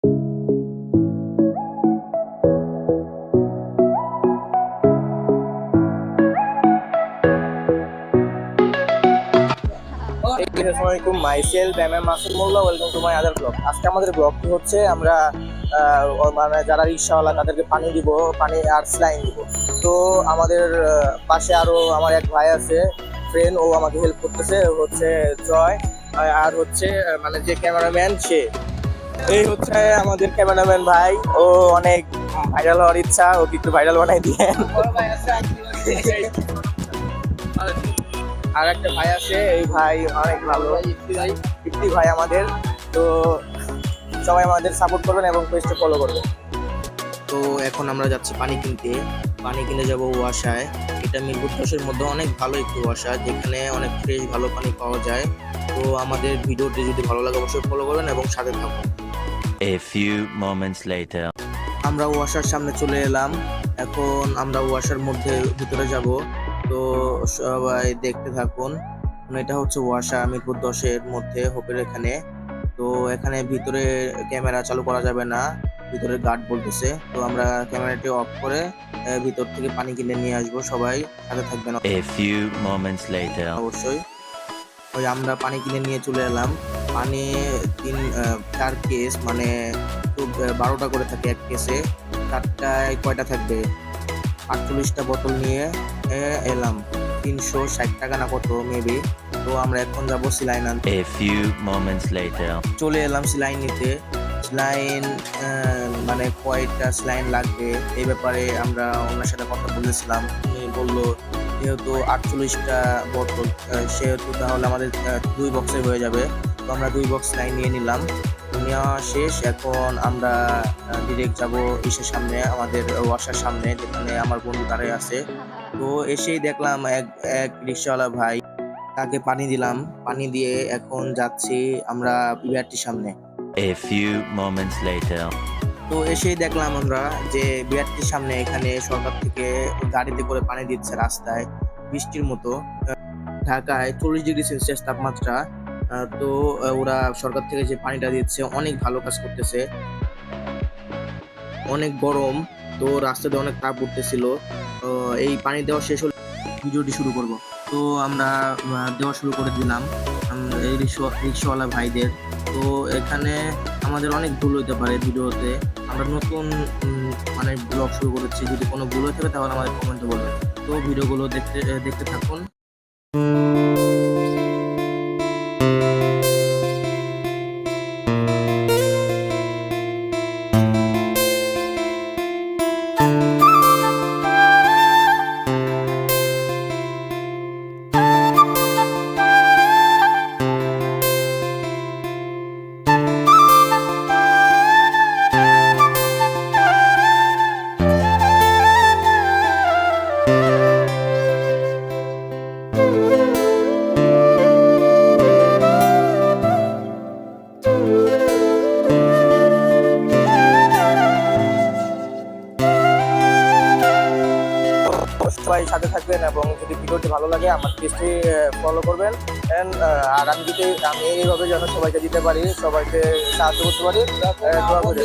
আসসালামু myself Masud Molla, welcome to my other blog. আজকে আমাদের ব্লগটি হচ্ছে আমরা মানে যারা রিক্সাওয়ালা তাদেরকে পানি দিব, পানি আর স্লাইন দিব। তো আমাদের পাশে আরো আমার এক ভাই আছে, ফ্রেন্ড, ও আমাকে হেল্প করতেছে, হচ্ছে জয়। আর হচ্ছে মানে যে ক্যামেরাম্যান, সে এই হচ্ছে আমাদের ক্যামেরাম্যান ভাই। ও অনেক ভাইরাল হওয়ার ইচ্ছা, ওকে একটু ভাইরাল বানাই দিয়ে। আর একটা ভাই আছে, এই ভাই অনেক ভালো, ইফতি ভাই আমাদের। তো সবাই আমাদের সাপোর্ট করবেন এবং পেজটা ফলো করবেন। তো এখন আমরা যাচ্ছি পানি কিনতে, পানি কিনে যাব ওয়াসায়। এটা মিরপুর 10-এর মধ্যে অনেক ভালো একটি ওয়াসা, যেখানে অনেক ফ্রেশ ভালো পানি পাওয়া যায়। তো আমাদের ভিডিওটি যদি ভালো লাগে অবশ্যই ফলো করবেন এবং সাথে থাকুন। A few moments later. আমরা ওয়াসার সামনে চলে এলাম, এখন আমরা ওয়াসার মধ্যে ভিতরে যাব। তো সবাই দেখতে থাকুন। এটা হচ্ছে ওয়াসা মিরপুর 10-এর মধ্যে, হোপের এখানে। তো এখানে ভিতরে ক্যামেরা চালু করা যাবে না, ভিতরে গার্ড বলতেছে। তো আমরা ক্যামেরাটি অফ করে ভিতর থেকে পানি কিনে নিয়ে আসবো, সবাই সাথে থাকবেন। A few moments later. অবশ্যই ওই আমরা পানি কিনে নিয়ে চলে এলাম। পানি 4 কেস, মানে 12টা করে থাকে এক কেসে। 4টায় কয়টা থাকবে, 48টা বোতল নিয়ে এলাম। 360 টাকা না কত মেবি। তো আমরা এখন যাবো সিলাইন আনতে। A few moments later. চলে এলাম সিলাইন নিতে। সিলাইন মানে কয়টা সিলাইন লাগবে এই ব্যাপারে আমরা ওনার সাথে কথা বলেছিলাম। উনি বললো যেহেতু 48টা বোতল, সেহেতু তাহলে আমাদের 2 বক্সে হয়ে যাবে। তো আমরা 2 বক্স সিলাইন নিয়ে নিলাম। নেওয়া শেষ, এখন আমরা ডিরেক্ট যাব ইসের সামনে, আমাদের ওয়াসার সামনে, যেখানে আমার বন্ধু দাঁড়িয়ে আছে। তো এসেই দেখলাম এক রিক্সাওয়ালা ভাই, তাকে পানি দিলাম। পানি দিয়ে এখন যাচ্ছি আমরা বিআরটির সামনে। A few moments later. তো এসেই দেখলাম আমরা যে বিআরটির সামনে এখানে সরকার থেকে গাড়িতে করে পানি দিচ্ছে রাস্তায়, বৃষ্টির মতো। ঢাকায় 40°C তাপমাত্রা। তো ওরা সরকার থেকে যে পানিটা দিচ্ছে অনেক ভালো কাজ করতেছে, অনেক গরম। তো রাস্তাতে অনেক তাপ উঠতেছিল। এই পানি দেওয়া শেষ হলে ভিডিওটি শুরু করব। তো আমরা দেওয়া শুরু করে দিলাম এই রিক্সাওয়ালা ভাইদের। তো এখানে আমাদের অনেক ভুল হতে পারে ভিডিওতে, আমরা নতুন মানে ব্লগ শুরু করেছি। যদি কোনো ভুল হয়ে থাকে তাহলে আমাদের কমেন্টে বলবেন। তো ভিডিওগুলো দেখতে থাকুন। সবাই সাথে থাকবেন এবং যদি ভিডিওটি ভালো লাগে আমার পেজটি ফলো করবেন। আর আমি এইভাবে যেন সবাইকে দিতে পারি, সবাইকে সাহায্য করতে পারি, দোয়া করি।